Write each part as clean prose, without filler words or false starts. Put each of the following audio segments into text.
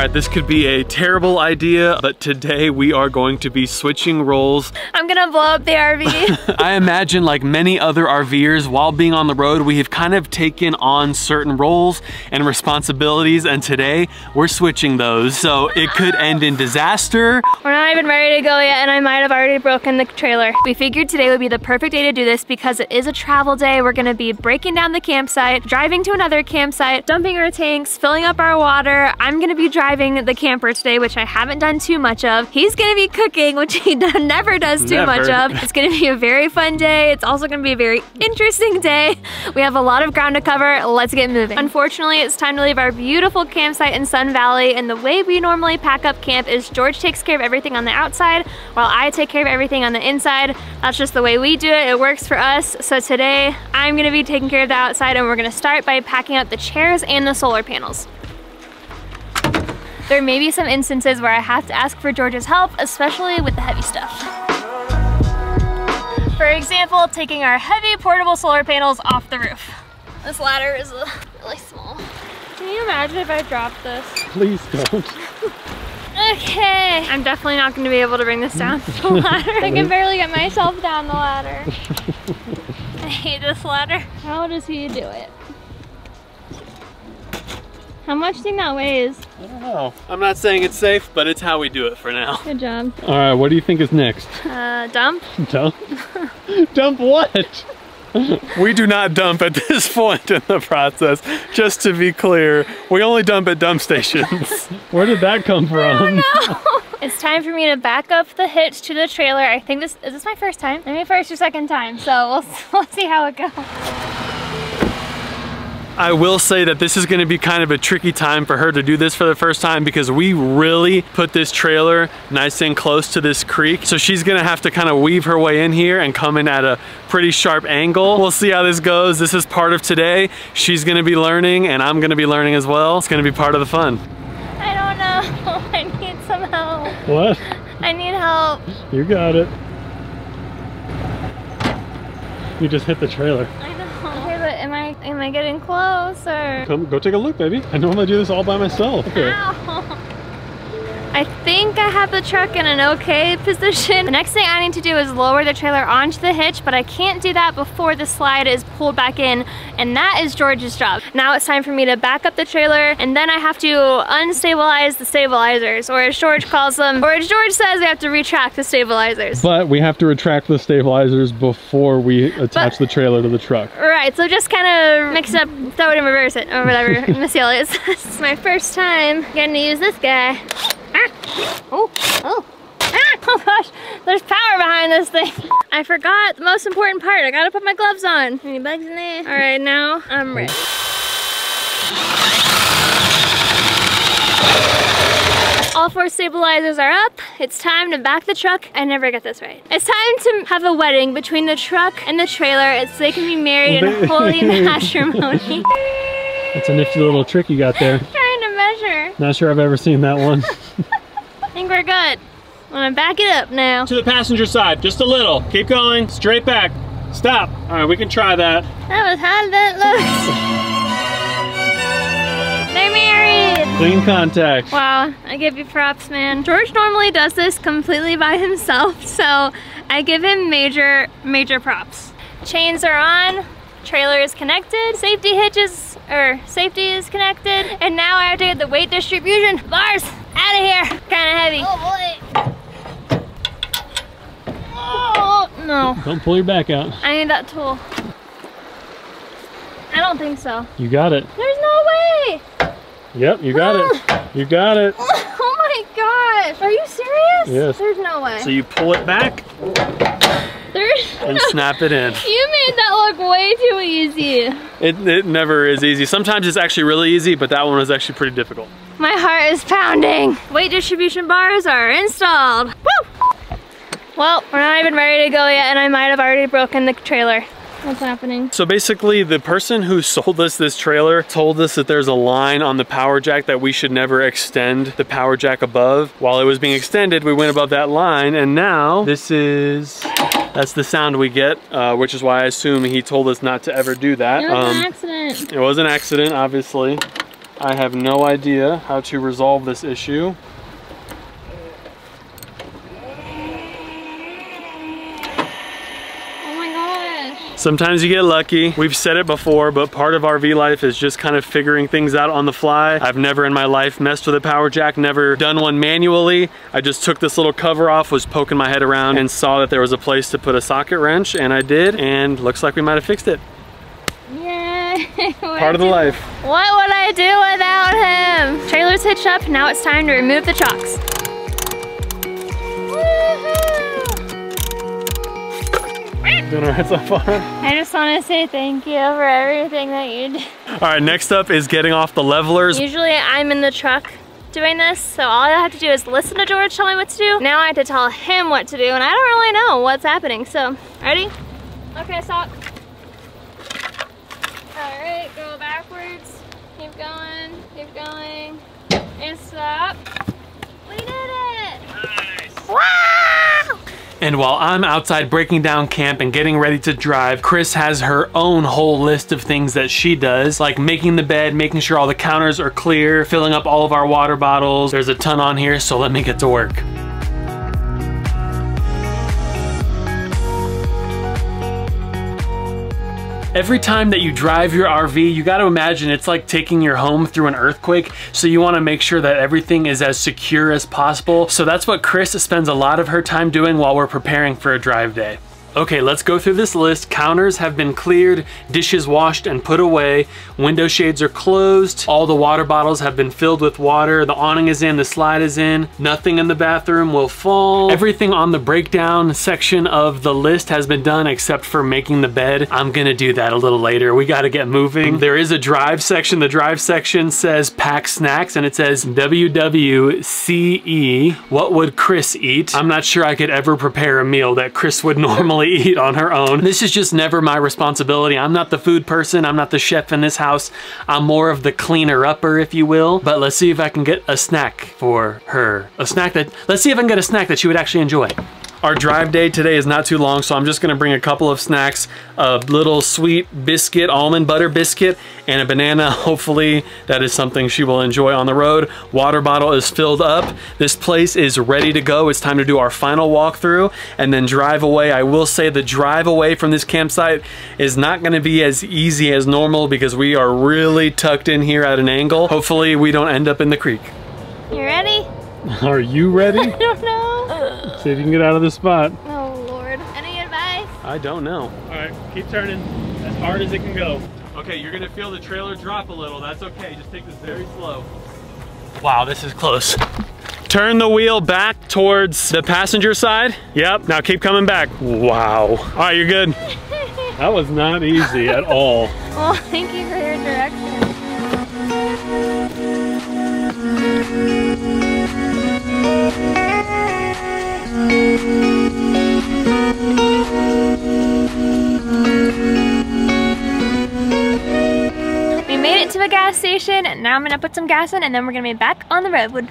right, this could be a terrible idea, but today we are going to be switching roles. I'm gonna blow up the RV. I imagine, like many other RVers, while being on the road, we have kind of taken on certain roles and responsibilities, and today we're switching those. So it could end in disaster. We're not even ready to go yet, and I might have already broken the trailer. We figured today would be the perfect day to do this because it is a travel day. We're gonna be breaking down the campsite, driving to another campsite, dumping our tanks, filling up our water. I'm gonna be driving the camper today, which I haven't done too much of. He's gonna be cooking, which he never does too much of. It's gonna be a very fun day. It's also gonna be a very interesting day. We have a lot of ground to cover. Let's get moving. Unfortunately, it's time to leave our beautiful campsite in Sun Valley, and the way we normally pack up camp is George takes care of everything on the outside while I take care of everything on the inside. That's just the way we do it. It works for us. So today I'm gonna be taking care of the outside, and we're gonna start by packing up the chairs and the solar panels. There may be some instances where I have to ask for George's help, especially with the heavy stuff. For example, taking our heavy portable solar panels off the roof. This ladder is really small. Can you imagine if I dropped this? Please don't. Okay, I'm definitely not going to be able to bring this down the ladder. I can barely get myself down the ladder. I hate this ladder. How does he do it? How much do you think that weighs? I don't know. I'm not saying it's safe, but it's how we do it for now. Good job. All right, what do you think is next? Dump. Dump? Dump what? We do not dump at this point in the process, just to be clear. We only dump at dump stations. Where did that come from? I don't know. It's time for me to back up the hitch to the trailer. I think is this my first time? Maybe first or second time, so we'll see how it goes. I will say that this is gonna be kind of a tricky time for her to do this for the first time because we really put this trailer nice and close to this creek. So she's gonna have to kind of weave her way in here and come in at a pretty sharp angle. We'll see how this goes. This is part of today. She's gonna be learning and I'm gonna be learning as well. It's gonna be part of the fun. I don't know, I need some help. What? I need help. You got it. You just hit the trailer. I know. Okay, but am I getting close or? Come, go take a look, baby. I normally do this all by myself. Okay. Ow. I think I have the truck in an okay position. The next thing I need to do is lower the trailer onto the hitch, but I can't do that before the slide is pulled back in, and that is George's job. Now it's time for me to back up the trailer, and then I have to unstabilize the stabilizers, or as George calls them, or as George says, we have to retract the stabilizers. But we have to retract the stabilizers before we attach the trailer to the truck. Right, so just kind of mix it up, throw it and reverse it, or whatever Miss Yell is. This is my first time getting to use this guy. Ah. Oh, oh. Ah. Oh gosh, there's power behind this thing. I forgot the most important part. I gotta put my gloves on. Any bugs in there? All right, now I'm ready. All 4 stabilizers are up. It's time to back the truck. I never get this right. It's time to have a wedding between the truck and the trailer so they can be married in holy matrimony. That's a nifty little trick you got there. Trying to measure. Not sure I've ever seen that one. I think we're good. I'm gonna back it up now. To the passenger side, just a little. Keep going, straight back. Stop. All right, we can try that. That was how that looks. They're married. Clean contact. Wow, I give you props, man. George normally does this completely by himself, so I give him major props. Chains are on. Trailer is connected, safety is connected, and now I have to get the weight distribution bars out of here. Kind of heavy. Oh boy. Oh no. Don't pull your back out. I need that tool. I don't think so. You got it. There's no way. Yep, you got it. You got it. Oh my gosh. Are you serious? Yes. There's no way. So you pull it back and snap it in. You made that look way too easy. It never is easy. Sometimes it's actually really easy, but that one was actually pretty difficult. My heart is pounding. Weight distribution bars are installed. Woo! Well, we're not even ready to go yet, and I might have already broken the trailer. What's happening? So basically, the person who sold us this trailer told us that there's a line on the power jack that we should never extend the power jack above. While it was being extended, we went above that line, and now that's the sound we get, which is why I assume he told us not to ever do that. It was an accident. It was an accident, obviously. I have no idea how to resolve this issue. Sometimes you get lucky. We've said it before, but part of RV life is just kind of figuring things out on the fly. I've never in my life messed with a power jack, never done one manually. I just took this little cover off, was poking my head around and saw that there was a place to put a socket wrench, and I did, and looks like we might have fixed it. Yay! Part of the life. What would I do without him? Trailer's hitched up, now it's time to remove the chocks. Doing all right so far? I just want to say thank you for everything that you did. All right, next up is getting off the levelers. Usually I'm in the truck doing this, so all I have to do is listen to George tell me what to do. Now I have to tell him what to do, and I don't really know what's happening. So, ready? Okay, stop. All right, go backwards. Keep going, and stop. We did it! Nice. Wow! And while I'm outside breaking down camp and getting ready to drive, Chris has her own whole list of things that she does, like making the bed, making sure all the counters are clear, filling up all of our water bottles. There's a ton on here, so let me get to work. Every time that you drive your RV, you got to imagine it's like taking your home through an earthquake, so you want to make sure that everything is as secure as possible. So that's what Chris spends a lot of her time doing while we're preparing for a drive day. Okay, let's go through this list. Counters have been cleared, dishes washed and put away, window shades are closed, all the water bottles have been filled with water, the awning is in, the slide is in, nothing in the bathroom will fall. Everything on the breakdown section of the list has been done except for making the bed. I'm gonna do that a little later. We gotta get moving. There is a drive section. The drive section says pack snacks and it says WWCE. What would Chris eat? I'm not sure I could ever prepare a meal that Chris would normally eat on her own. This is just never my responsibility. I'm not the food person. I'm not the chef in this house. I'm more of the cleaner-upper, if you will. But let's see if I can get a snack for her. Let's see if I can get a snack that she would actually enjoy. Our drive day today is not too long, so I'm just gonna bring a couple of snacks, a little sweet biscuit, almond butter biscuit, and a banana. Hopefully that is something she will enjoy on the road. Water bottle is filled up. This place is ready to go. It's time to do our final walkthrough and then drive away. I will say the drive away from this campsite is not gonna be as easy as normal because we are really tucked in here at an angle. Hopefully we don't end up in the creek. You ready? Are you ready? I don't know. See if you can get out of this spot. Oh Lord. Any advice? I don't know. All right, keep turning as hard as it can go. Okay, you're gonna feel the trailer drop a little. That's okay, just take this very slow. Wow, this is close. Turn the wheel back towards the passenger side. Yep, now keep coming back. Wow. All right, you're good. That was not easy at all. Well, thank you for your direction. We made it to a gas station, and now I'm gonna put some gas in, and then we're gonna be back on the road.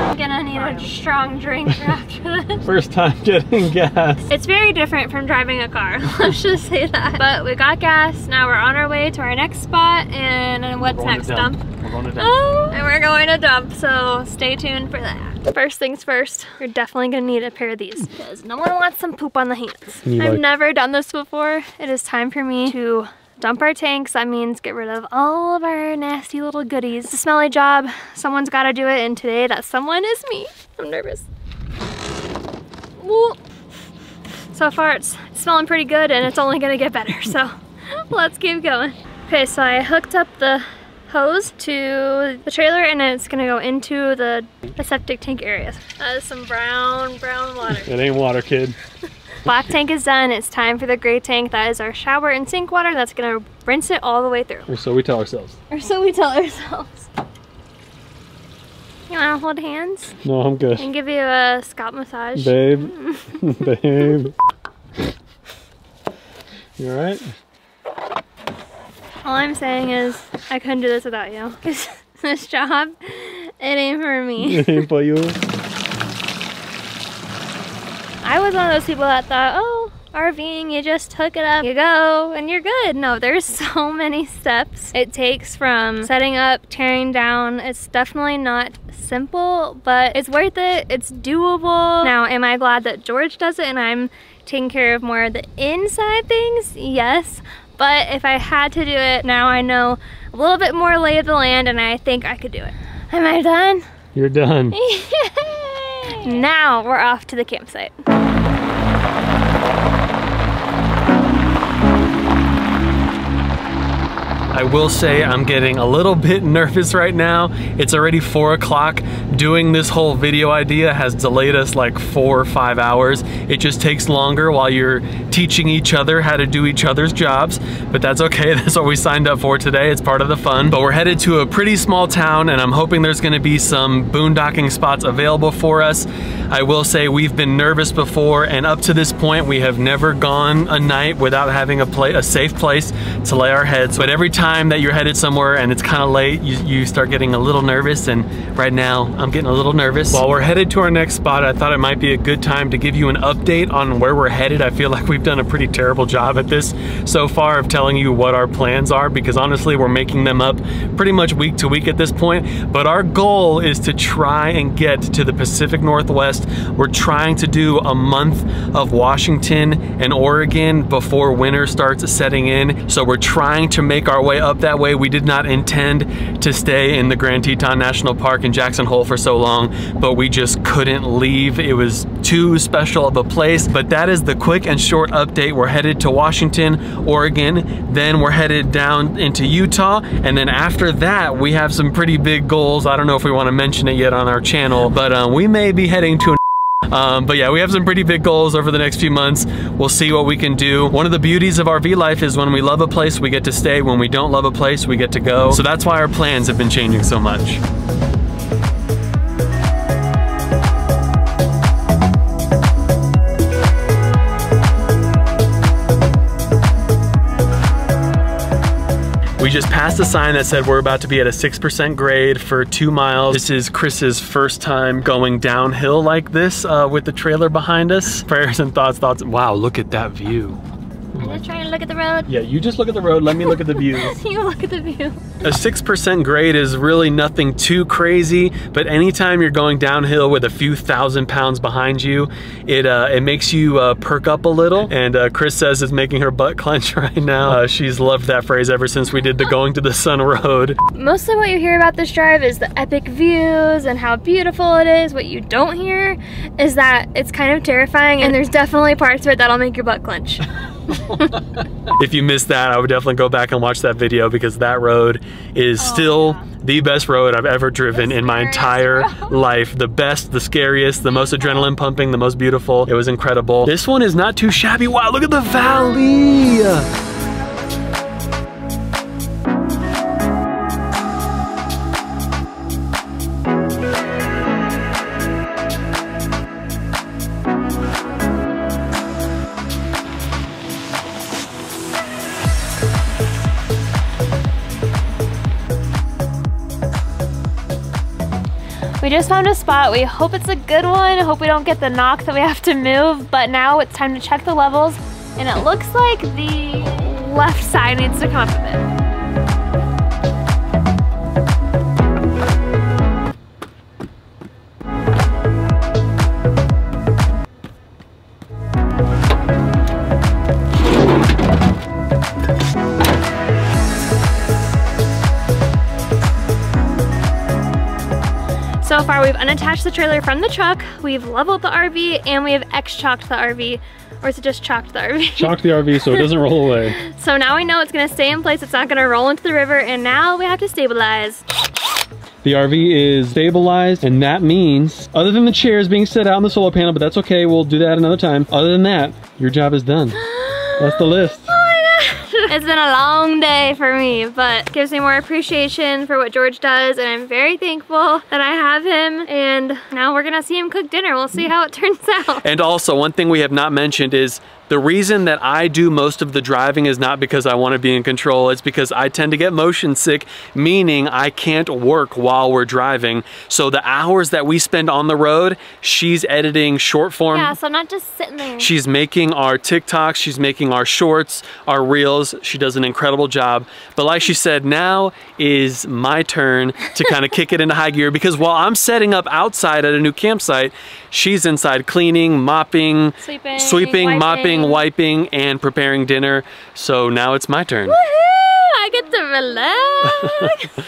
I'm gonna need a strong drink after this. First time getting gas. It's very different from driving a car, let's just say that. But we got gas, now we're on our way to our next spot, and what's next, dump? We're going to dump. Oh, and we're going to dump, so stay tuned for that. First things first, you're definitely gonna need a pair of these because no one wants some poop on the hands. I've never done this before. It is time for me to dump our tanks. That means get rid of all of our nasty little goodies. It's a smelly job. Someone's gotta do it, and today that someone is me. I'm nervous. Ooh. So far it's smelling pretty good and it's only gonna get better, so let's keep going. Okay, so I hooked up the hose to the trailer and it's gonna go into the septic tank area. That is some brown water. It ain't water, kid. Black tank is done. It's time for the gray tank. That is our shower and sink water. That's gonna rinse it all the way through. Or so we tell ourselves. Or so we tell ourselves. You wanna hold hands? No, I'm good. And give you a scalp massage. Babe. Babe. You alright? All I'm saying is I couldn't do this without you. Because this job, it ain't for me. It ain't for you. I was one of those people that thought, oh, RVing, you just hook it up, you go, and you're good. No, there's so many steps it takes from setting up, tearing down. It's definitely not simple, but it's worth it. It's doable. Now, am I glad that George does it and I'm taking care of more of the inside things? Yes. But if I had to do it, now I know a little bit more lay of the land and I think I could do it. Am I done? You're done. Yay! Now we're off to the campsite. I will say I'm getting a little bit nervous right now. It's already 4 o'clock. Doing this whole video idea has delayed us like 4 or 5 hours. It just takes longer while you're teaching each other how to do each other's jobs, but that's okay. That's what we signed up for today. It's part of the fun. But we're headed to a pretty small town and I'm hoping there's gonna be some boondocking spots available for us. I will say we've been nervous before, and up to this point we have never gone a night without having a safe place to lay our heads. But every time that you're headed somewhere and it's kind of late, you start getting a little nervous, and right now I'm getting a little nervous. While we're headed to our next spot, I thought it might be a good time to give you an update on where we're headed. I feel like we've done a pretty terrible job at this so far of telling you what our plans are, because honestly we're making them up pretty much week to week at this point. But our goal is to try and get to the Pacific Northwest. We're trying to do a month of Washington and Oregon before winter starts setting in. So we're trying to make our way up that way. We did not intend to stay in the Grand Teton National Park in Jackson Hole for so long, but we just couldn't leave. It was too special of a place. But that is the quick and short update. We're headed to Washington, Oregon, then we're headed down into Utah, and then after that we have some pretty big goals. I don't know if we want to mention it yet on our channel, but we may be heading to but yeah, we have some pretty big goals over the next few months. We'll see what we can do. One of the beauties of RV life is when we love a place, we get to stay. When we don't love a place, we get to go. So that's why our plans have been changing so much. We just passed a sign that said we're about to be at a 6% grade for 2 miles. This is Chris's first time going downhill like this with the trailer behind us. Prayers and thoughts. Wow, look at that view. I'm just trying to look at the road. Yeah, you just look at the road. Let me look at the views. You look at the view. A 6% grade is really nothing too crazy, but anytime you're going downhill with a few thousand pounds behind you, it makes you perk up a little. And Chris says it's making her butt clench right now. She's loved that phrase ever since we did the Going to the Sun road. Mostly what you hear about this drive is the epic views and how beautiful it is. What you don't hear is that it's kind of terrifying, and there's definitely parts of it that'll make your butt clench. If you missed that, I would definitely go back and watch that video, because that road is still the best road I've ever driven in my entire life. The best, the scariest, the most adrenaline pumping, the most beautiful. It was incredible. This one is not too shabby. Wow, look at the valley. We just found a spot. We hope it's a good one. I hope we don't get the knock that we have to move, but now it's time to check the levels, and it looks like the left side needs to come up a bit. So far, we've unattached the trailer from the truck, we've leveled the RV, and we have X-chalked the RV. Or is it just chalked the RV? Chalked the RV so it doesn't roll away. So now we know it's gonna stay in place, it's not gonna roll into the river, and now we have to stabilize. The RV is stabilized, and that means, other than the chairs being set out on the solar panel, but that's okay, we'll do that another time. Other than that, your job is done. That's the list. It's been a long day for me, but it gives me more appreciation for what George does, and I'm very thankful that I have him, and now we're gonna see him cook dinner. We'll see how it turns out. And also, one thing we have not mentioned is The reason that I do most of the driving is not because I want to be in control. It's because I tend to get motion sick, meaning I can't work while we're driving. So the hours that we spend on the road, she's editing short form. Yeah, so I'm not just sitting there. She's making our TikToks, she's making our shorts, our reels. She does an incredible job. But like she said, now is my turn to kind of kick it into high gear, because while I'm setting up outside at a new campsite, she's inside cleaning, mopping, sweeping, mopping, wiping, and preparing dinner. So now it's my turn. Woohoo! I get to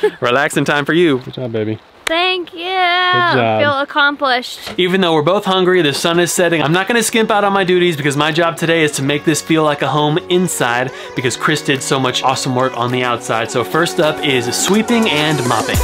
relax. Relaxing time for you. Good job, baby. Thank you. Good job. I feel accomplished. Even though we're both hungry, the sun is setting, I'm not gonna skimp out on my duties, because my job today is to make this feel like a home inside, because Chris did so much awesome work on the outside. So first up is sweeping and mopping.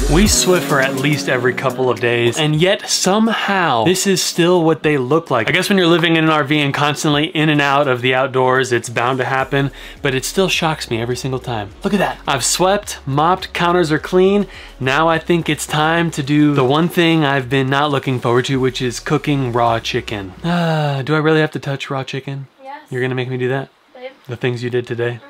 We Swiffer at least every couple of days, and yet somehow this is still what they look like. I guess when you're living in an RV and constantly in and out of the outdoors, it's bound to happen, but it still shocks me every single time. Look at that. I've swept, mopped, counters are clean. Now I think it's time to do the one thing I've been not looking forward to, which is cooking raw chicken. Do I really have to touch raw chicken? Yes. You're gonna make me do that? Babe. The things you did today?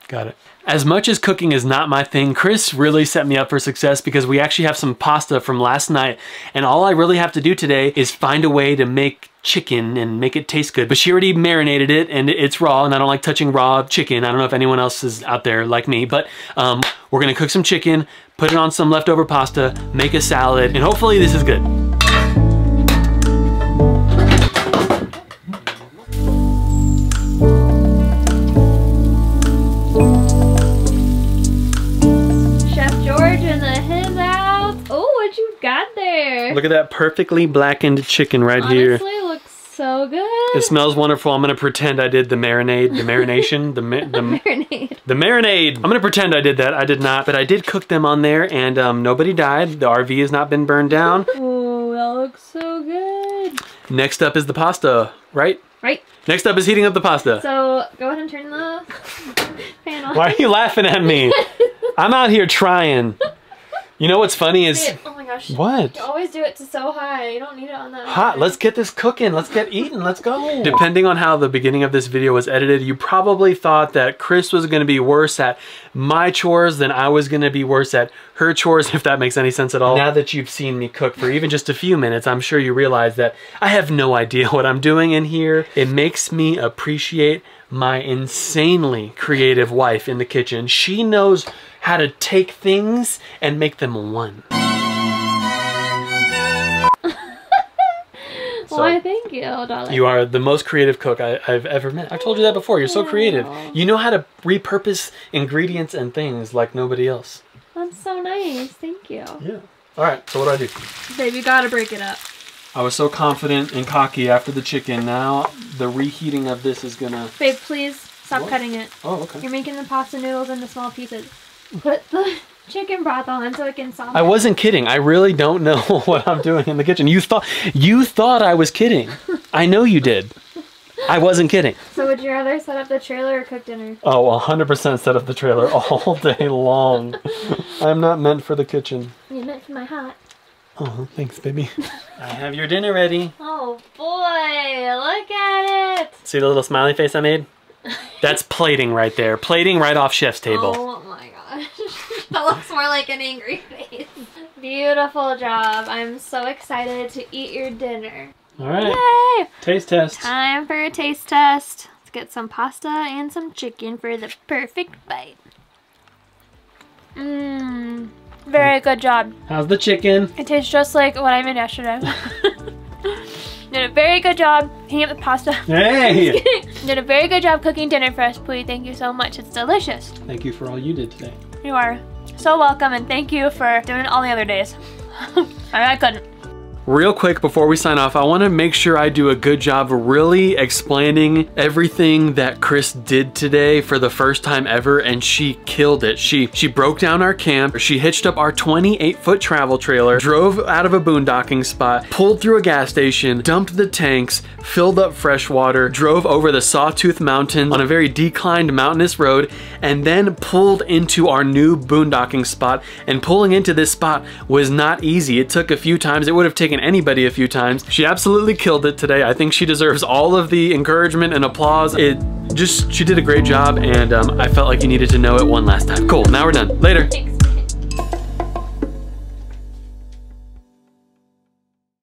Got it. As much as cooking is not my thing, Chris really set me up for success, because we actually have some pasta from last night, and all I really have to do today is find a way to make chicken and make it taste good. But she already marinated it and it's raw, and I don't like touching raw chicken. I don't know if anyone else is out there like me, but we're gonna cook some chicken, put it on some leftover pasta, make a salad, and hopefully this is good. Got there. Look at that perfectly blackened chicken right here. Honestly, looks so good. It smells wonderful. I'm gonna pretend I did the marinade, the marination, the marinade. The marinade. I'm gonna pretend I did that. I did not, but I did cook them on there, and nobody died. The RV has not been burned down. Oh, that looks so good. Next up is the pasta, right? Right. Next up is heating up the pasta. So go ahead and turn the pan on. Why are you laughing at me? I'm out here trying. You know what's funny is... Babe, oh my gosh. What? You always do it to so high. You don't need it on that hot. Let's get this cooking. Let's get eating. Let's go. Depending on how the beginning of this video was edited, you probably thought that Chris was going to be worse at my chores than I was going to be worse at her chores, if that makes any sense at all. Now that you've seen me cook for even just a few minutes, I'm sure you realize that I have no idea what I'm doing in here. It makes me appreciate my insanely creative wife in the kitchen. She knows how to take things and make them one. Why, thank you, darling. You are the most creative cook I've ever met. I've told you that before. You're so creative. You know how to repurpose ingredients and things like nobody else. That's so nice. Thank you. Yeah. All right, so what do I do? Babe, you gotta break it up. I was so confident and cocky after the chicken. Now the reheating of this is gonna... Babe, please stop cutting it. Oh, okay. You're making the pasta noodles into small pieces. Put the chicken broth on so it can soften. I wasn't kidding. I really don't know what I'm doing in the kitchen. You thought I was kidding. I know you did. I wasn't kidding. So would you rather set up the trailer or cook dinner? Oh, 100% set up the trailer all day long. I'm not meant for the kitchen. You meant for my hot. Oh, thanks, baby. I have your dinner ready. Oh boy, look at it. See the little smiley face I made? That's plating right there. Plating right off chef's table. Oh my gosh. That looks more like an angry face. Beautiful job. I'm so excited to eat your dinner. All right. Yay! Taste test. Time for a taste test. Let's get some pasta and some chicken for the perfect bite. Mmm. Very good job. How's the chicken? It tastes just like what I made yesterday. Did a very good job heating up the pasta. Hey! Did a very good job cooking dinner for us, Pui. Thank you so much. It's delicious. Thank you for all you did today. You are so welcome, and thank you for doing it all the other days. I couldn't. Real quick before we sign off, I want to make sure I do a good job really explaining everything that Chris did today for the first time ever, and she killed it. She broke down our camp, she hitched up our 28-foot travel trailer, drove out of a boondocking spot, pulled through a gas station, dumped the tanks, filled up fresh water, drove over the Sawtooth Mountain on a very declined mountainous road, and then pulled into our new boondocking spot. And pulling into this spot was not easy. It took a few times. It would have taken anybody a few times. She absolutely killed it today. I think she deserves all of the encouragement and applause. She did a great job, and I felt like you needed to know it one last time. Cool, now we're done. Later.